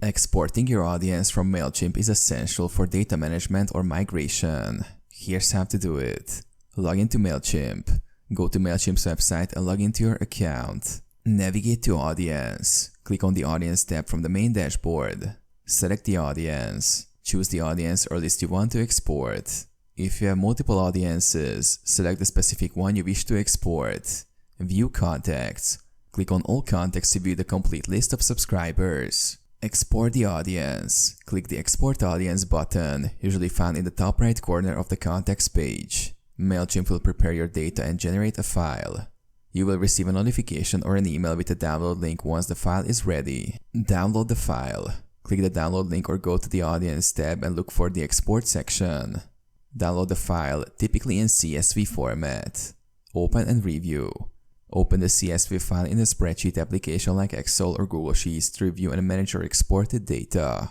Exporting your audience from Mailchimp is essential for data management or migration. Here's how to do it. Log into Mailchimp. Go to Mailchimp's website and log into your account. Navigate to Audience. Click on the Audience tab from the main dashboard. Select the audience. Choose the audience or list you want to export. If you have multiple audiences, select the specific one you wish to export. View contacts. Click on all contacts to view the complete list of subscribers. Export the audience. Click the Export Audience button, usually found in the top right corner of the contacts page. Mailchimp will prepare your data and generate a file. You will receive a notification or an email with a download link once the file is ready. Download the file. Click the download link or go to the Audience tab and look for the Export section. Download the file, typically in CSV format. Open and review. Open the CSV file in a spreadsheet application like Excel or Google Sheets to review and manage your exported data.